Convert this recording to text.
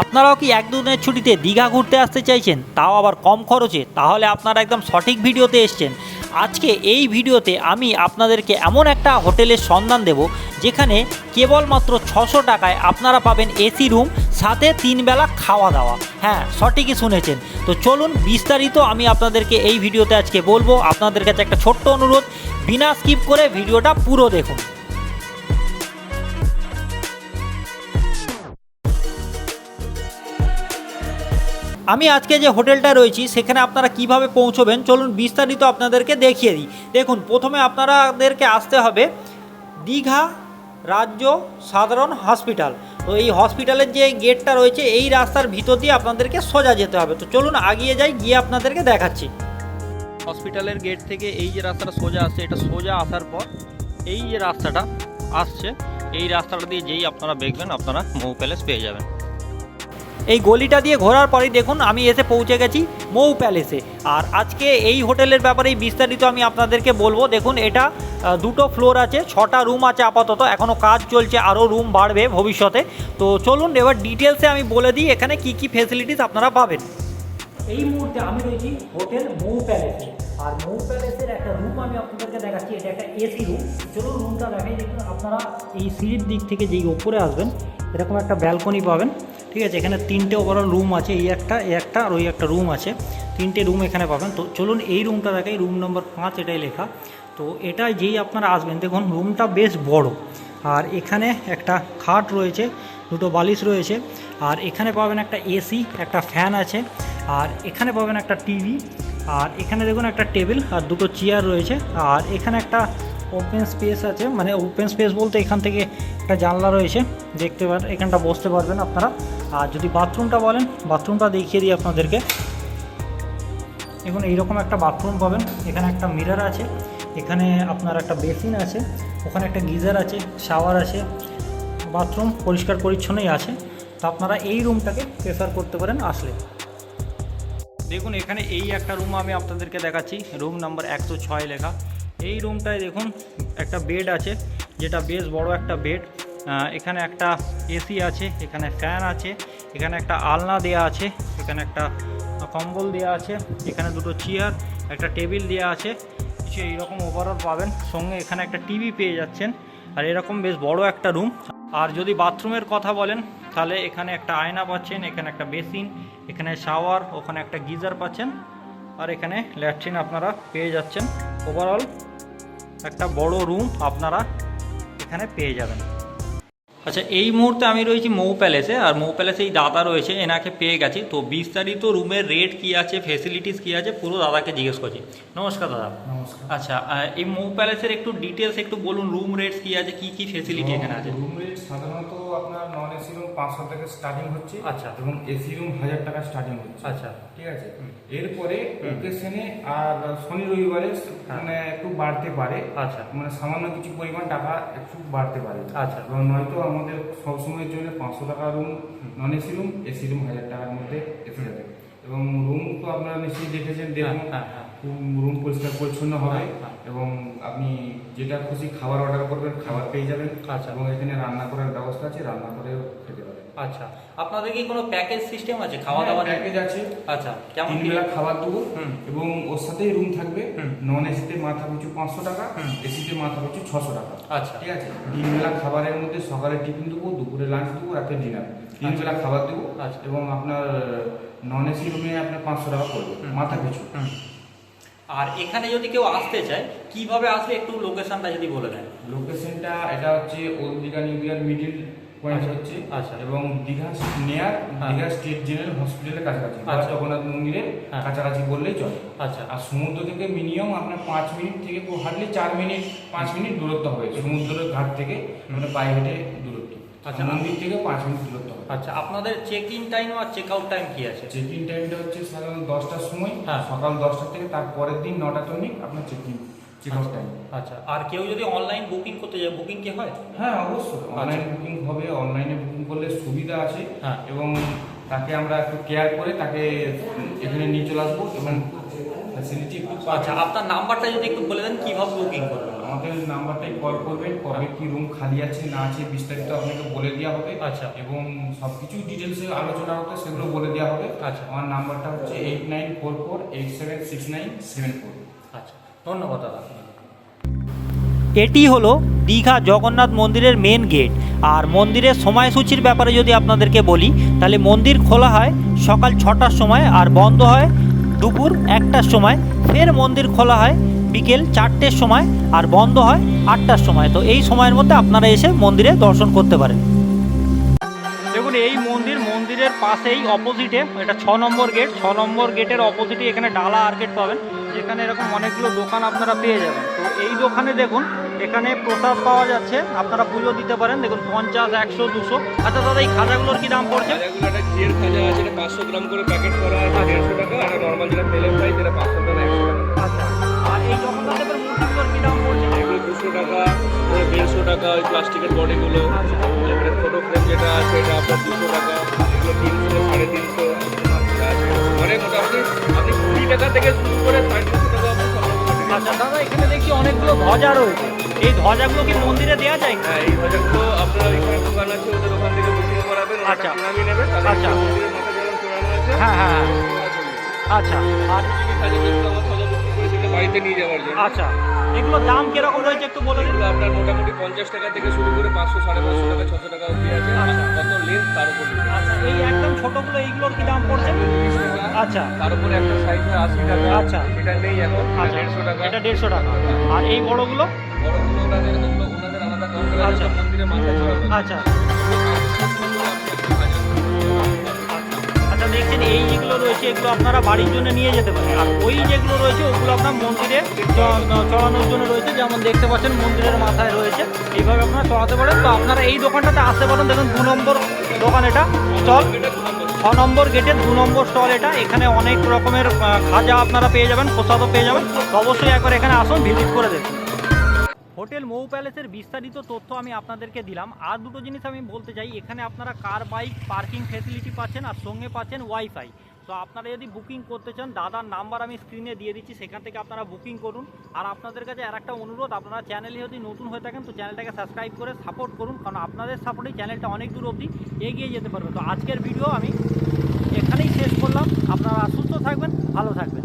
আপনারাও কি এক দুদিনের ছুটিতে দীঘা ঘুরতে আসতে চাইছেন, তাও আবার কম খরচে? তাহলে আপনারা একদম সঠিক ভিডিওতে এসছেন। আজকে এই ভিডিওতে আমি আপনাদেরকে এমন একটা হোটেলের সন্ধান দেব যেখানে কেবলমাত্র 600 টাকায় আপনারা পাবেন এসি রুম, সাথে 3 বেলা খাওয়া দাওয়া। হ্যাঁ, সঠিকই শুনেছেন। তো চলুন বিস্তারিত আমি আপনাদেরকে এই ভিডিওতে আজকে বলবো। আপনাদের কাছে একটা ছোট্ট অনুরোধ, বিনা স্কিপ করে ভিডিওটা পুরো দেখুন। আমি আজকে যে হোটেলটা রয়েছি সেখানে আপনারা কিভাবে পৌঁছবেন চলুন বিস্তারিত আপনাদেরকে দেখিয়ে দিই। দেখুন, প্রথমে আপনাদেরকে আসতে হবে দীঘা রাজ্য সাধারণ হসপিটাল। তো এই হসপিটালের যে গেটটা রয়েছে এই রাস্তার ভিতর দিয়ে আপনাদেরকে সোজা যেতে হবে। তো চলুন আগিয়ে যাই, গিয়ে আপনাদেরকে দেখাচ্ছি। হসপিটালের গেট থেকে এই যে রাস্তাটা সোজা আসছে, এটা সোজা আসার পর এই যে রাস্তাটা আসছে, এই রাস্তাটা দিয়ে যেই আপনারা দেখবেন আপনারা মৌ প্যালেস পেয়ে যাবেন। এই গলিটা দিয়ে ঘোরার পরেই দেখুন আমি এসে পৌঁছে গেছি মৌ প্যালেসে। আর আজকে এই হোটেলের ব্যাপারেই বিস্তারিত আমি আপনাদেরকে বলবো। দেখুন, এটা 2টো ফ্লোর আছে, 6টা রুম আছে আপাতত, এখনও কাজ চলছে, আরও রুম বাড়বে ভবিষ্যতে। তো চলুন এবার ডিটেলসে আমি বলে দিই এখানে কি কি ফেসিলিটিস আপনারা পাবেন। এই মুহূর্তে আমি রয়েছি হোটেল মৌ প্যালেসে, আর মৌ প্যালেসের একটা রুম আমি আপনাদেরকে দেখাচ্ছি। এটা একটা এসি রুম। চলুন রুমটা দেখাই। দেখুন, আপনারা এই সিঁড়ির দিক থেকে যেই ওপরে আসবেন এরকম একটা ব্যালকনি পাবেন। ঠিক আছে, এখানে 3টে ওভারঅল রুম আছে, এই একটা আর ওই একটা রুম আছে, 3টে রুম এখানে পাবেন। তো চলুন এই রুমটা দেখাই, রুম নম্বর 5 এটাই লেখা। তো এটা যেই আপনারা আসবেন দেখুন রুমটা বেশ বড়, আর এখানে একটা খাট রয়েছে, 2টো বালিশ রয়েছে, আর এখানে পাবেন একটা এসি, একটা ফ্যান আছে, আর এখানে পাবেন একটা টিভি, আর এখানে দেখুন একটা টেবিল আর 2টো চেয়ার রয়েছে, আর এখানে একটা ওপেন স্পেস আছে। মানে ওপেন স্পেস বলতে এখান থেকে একটা জানলা রয়েছে, দেখতে পারেন, এখানটা বসতে পারবেন আপনারা। আর যদি বাথরুমটা বলেন, বাথরুমটা দেখিয়ে দিই আপনাদেরকে। দেখুন এইরকম একটা বাথরুম পাবেন, এখানে একটা মিরর আছে, এখানে আপনার একটা বেসিন আছে, ওখানে একটা গিজার আছে, শাওয়ার আছে, বাথরুম পরিষ্কার পরিচ্ছন্নই আছে। তো আপনারা এই রুমটাকে প্রেফার করতে পারেন আসলে। দেখুন এখানে এই একটা রুম আমি আপনাদেরকে দেখাচ্ছি, রুম নাম্বার 106 লেখা। এই রুমটায় দেখুন একটা বেড আছে, যেটা বেশ বড় একটা বেড। এখানে একটা এসি আছে, এখানে ফ্যান আছে, এখানে একটা আলনা দেয়া আছে, এখানে একটা কম্বল দেয়া আছে, এখানে 2টো চেয়ার, একটা টেবিল দেওয়া আছে, কিছু এইরকম ওভারঅল পাবেন। সঙ্গে এখানে একটা টিভি পেয়ে যাচ্ছেন, আর এরকম বেশ বড় একটা রুম। আর যদি বাথরুমের কথা বলেন তাহলে এখানে একটা আয়না পাচ্ছেন, এখানে একটা বেসিন, এখানে শাওয়ার, ওখানে একটা গিজার পাচ্ছেন, আর এখানে ল্যাট্রিন আপনারা পেয়ে যাচ্ছেন। ওভারঅল একটা বড় রুম আপনারা এখানে পেয়ে যাবেন। আচ্ছা, এই মুহূর্তে আমি রয়েছি মৌ প্যালেসে, আর মৌ প্যালেসে এই দাদা রয়েছে, এনাকে পেয়ে গেছি। তো বিস্তারিত রুমের রেট কী আছে, ফেসিলিটিস কী আছে, পুরো দাদাকে জিজ্ঞেস করছি। নমস্কার দাদা। নমস্কার। আচ্ছা, এই মৌ প্যালেসের একটু ডিটেলস একটু বলুন, রুম রেটস কী আছে, কী কী ফেসিলিটি এখানে আছে? রুম রেট সাধারণত আপনার নন এসি রুম 500 টাকা স্টার্টিং হচ্ছে। আচ্ছা। এবং এসি রুম 1000 টাকা স্টার্টিং হচ্ছে। আচ্ছা। ঠিক আছে। এরপরে ওকেশনে আর শনি রবিবারে মানে একটু বাড়তে পারে। আচ্ছা। মানে সামান্য কিছু পরিমাণ টাকা একটু বাড়তে পারে। আচ্ছা। এবং নয়তো আমাদের সবসময়ের জন্য 500 টাকা room non AC room, AC room 1000 টাকার মধ্যে এসে যাবে। এবং রুম তো আপনারা নিশ্চয়ই দেখেছেন, দেখুন রুম পরিষ্কার পরিচ্ছন্ন হবে। এবং আপনি যেটা খুশি খাবার অর্ডার করবেন, খাবার পেয়ে যাবেন। আচ্ছা। এবং এখানে রান্না করার ব্যবস্থা আছে, রান্না করেও খেতে পারেন। আচ্ছা, আপনাদের কি কোনো প্যাকেজ সিস্টেম আছে খাওয়া দাওয়া? প্যাকেজ আছে। আচ্ছা, কেমন 3 বেলা খাবার দেবো। এবং ওর সাথেই রুম থাকবে। নন এসিতে মাথা পিছু 500 টাকা, এসিতে মাথা পিছু 600 টাকা। আচ্ছা। ঠিক আছে। 3 বেলা খাবারের মধ্যে সকালে টিফিন দেবো, দুপুরে লাঞ্চ দেবো, রাতে ডিনার, 3 বেলা খাবার দেবো। আচ্ছা। এবং আপনার নন এসি রুমে আপনার 500 টাকা পড়বে মাথা পিছু। আর এখানে যদি কেউ আসতে চায় কিভাবে আসবে একটু লোকেশনটা যদি বলে দেন। লোকেশনটা এটা হচ্ছে ওল্ড দীঘা নিউ দীঘার মিডিল পয়েন্ট হচ্ছে। আচ্ছা। এবং Digha near Digha state general হসপিটালের কাছাকাছি, আচ্ছা। জগন্নাথ মন্দিরের কাছাকাছি বললেই চলে। আচ্ছা। আর সমুদ্র থেকে মিনিমাম আপনার 5 মিনিট থেকে হার্ডলি 4 মিনিট 5 মিনিট দূরত্ব হবে সমুদ্রের ঘাট থেকে, মানে পায়ে হেঁটে দূরত্ব। আচ্ছা। মন্দির থেকে 5 মিনিট দূরত্ব হবে। আচ্ছা, আপনাদের চেক ইন টাইম আর চেক আউট টাইম কি আছে? চেক ইন টাইমটা হচ্ছে সাধারণত 10টার সময়, হ্যাঁ। সকাল 10টা থেকে তার পরের দিন 9টা তনিক আপনার চেক আউট টাইম। আচ্ছা, আর কেউ যদি অনলাইন বুকিং করতে যায়, বুকিং কি হয়? হ্যাঁ, অবশ্যই অনলাইন বুকিং হবে। অনলাইনে বুকিং করলে সুবিধা আছে। হ্যাঁ। এবং তাকে আমরা একটু কেয়ার করে তাকে এখানে নিয়ে চলে আসবো এবং ফ্যাসিলিটি একটু আচ্ছা, আপনার নাম্বারটা যদি একটু বলে দেন কিভাবে বুকিং করবেন। আমাদের নাম্বারটাই কল করবেন, কবে কি রুম খালি আছে না আছে বিস্তারিত আপনাকে বলে দেওয়া হবে। আচ্ছা। এবং সব কিছু ডিটেলসে আলোচনা হবে, সেগুলো বলে দেওয়া হবে। আচ্ছা। আমার নাম্বারটা হচ্ছে 8944876974। আচ্ছা, ধন্যবাদ দাদা। এটি হলো দীঘা জগন্নাথ মন্দিরের মেন গেট। আর মন্দিরের সময়সূচির ব্যাপারে যদি আপনাদেরকে বলি, তাহলে মন্দির খোলা হয় সকাল 6টার সময় আর বন্ধ হয় দুপুর 1টার সময়। ফের মন্দির খোলা হয় বিকেল 4টের সময় আর বন্ধ হয় 8টার সময়। তো এই সময়ের মধ্যে আপনারা এসে মন্দিরে দর্শন করতে পারেন। দেখুন, এই মন্দিরের পাশেই অপোজিটে এটা 6 নম্বর গেট। 6 নম্বর গেটের অপোজিটে এখানে ডালা আর্কেড পাবেন, যেখানে এরকম অনেকগুলো দোকান আপনারা পেয়ে যাবেন। তো এই দোকানে দেখুন, এখানে প্রসাদ পাওয়া যাচ্ছে, আপনারা পুজো দিতে পারেন। দেখুন 50, 100, 200। আচ্ছা দাদা, এই খাজাগুলোর কি দাম পড়ছে? খাজাগুলো একটা ঘিয়ের খাজা আছে, এটা 500 গ্রাম করে প্যাকেট করা আছে 150 টাকা, আর নর্মাল যেটা তেলের প্রাইস এটা 500 টাকা 100 টাকা। আচ্ছা, আর এই জগন্নাথ দেবের মূর্তিগুলোর কি দাম পড়ছে? এগুলো 200 টাকা, 150 টাকা ওই প্লাস্টিকের বডিগুলো। এবারে ফটো ফ্রেম যেটা আছে এটা আপনার 200 টাকা, এগুলো 300, 350 আছে। মানে মোটামুটি আপনি 20 টাকা থেকে শুরু করে 350 টাকা আপনি সব রকম আছে। আচ্ছা দাদা, এখানে দেখছি অনেকগুলো ধ্বজা রয়েছে। এই ধ্বজাগুলো কি মন্দিরে দেওয়া যায়? হ্যাঁ, এই বাজারগুলো আপনার এখানে দোকান আছে, ওদের ওখান থেকে বুকিং করাবেন। আচ্ছা। প্রণামী নেবে, তাহলে আচ্ছা। মন্দিরের মাথা যেরকম চড়ানো আছে। হ্যাঁ হ্যাঁ হ্যাঁ। আচ্ছা, আর খাজা যেগুলো আমার খাজা বিক্রি করে সেগুলো বাড়িতে নিয়ে যাওয়ার জন্য। আচ্ছা, এগুলোর দাম কিরকম রয়েছে একটু বলে দিন। এগুলো আপনার মোটামুটি 50 টাকা থেকে শুরু করে 500, 550 টাকা, 600 টাকা অবধি আছে। আচ্ছা। কত লেন্থ তার উপর ডিপেন্ড। আচ্ছা, এই একদম ছোটগুলো এইগুলোর কি দাম পড়ছে? 30 টাকা। আচ্ছা তার উপরে একটা সাইজ হয় 80 টাকা। আচ্ছা। এটা নেই এখন, আচ্ছা, 150 টাকা। এটা 150 টাকা। আর এই বড়গুলো? বড়গুলো ওনাদের আলাদা কাউন্টার আছে, আচ্ছা। মন্দিরে মাথায় চড়ানো। আচ্ছা আচ্ছা, দেখছেন এই যেগুলো রয়েছে এগুলো আপনারা বাড়ির জন্য নিয়ে যেতে পারেন। আর ওই যেগুলো রয়েছে ওগুলো আপনার মন্দিরে চড়ানোর জন্য রয়েছে, যেমন দেখতে পাচ্ছেন মন্দিরের মাথায় রয়েছে, এইভাবে আপনারা চড়াতে পারেন। তো আপনারা এই দোকানটাতে আসতে পারেন। দেখুন 2 নম্বর দোকান, এটা স্টল 6 নম্বর গেটের 2 নম্বর স্টল এটা। এখানে অনেক রকমের খাজা আপনারা পেয়ে যাবেন, প্রসাদও পেয়ে যাবেন। তো অবশ্যই একবার এখানে আসুন, ভিজিট করে দেখুন। হোটেল মৌ প্যালেসের বিস্তারিত তথ্য আমি আপনাদেরকে দিলাম। আর দুটো জিনিস আমি বলতে চাই, এখানে আপনারা কার বাইক পার্কিং ফেসিলিটি পাচ্ছেন আর সঙ্গে পাচ্ছেন ওয়াইফাই। তো আপনারা যদি বুকিং করতে চান, দাদার নাম্বার আমি স্ক্রিনে দিয়ে দিচ্ছি, সেখান থেকে আপনারা বুকিং করুন। আর আপনাদের কাছে আর একটা অনুরোধ, আপনারা চ্যানেলে যদি নতুন হয়ে থাকেন তো চ্যানেলটাকে সাবস্ক্রাইব করে সাপোর্ট করুন, কারণ আপনাদের সাপোর্টেই চ্যানেলটা অনেক দূর অবধি এগিয়ে যেতে পারবে। তো আজকের ভিডিও আমি এখানেই শেষ করলাম। আপনারা সুস্থ থাকবেন, ভালো থাকবেন।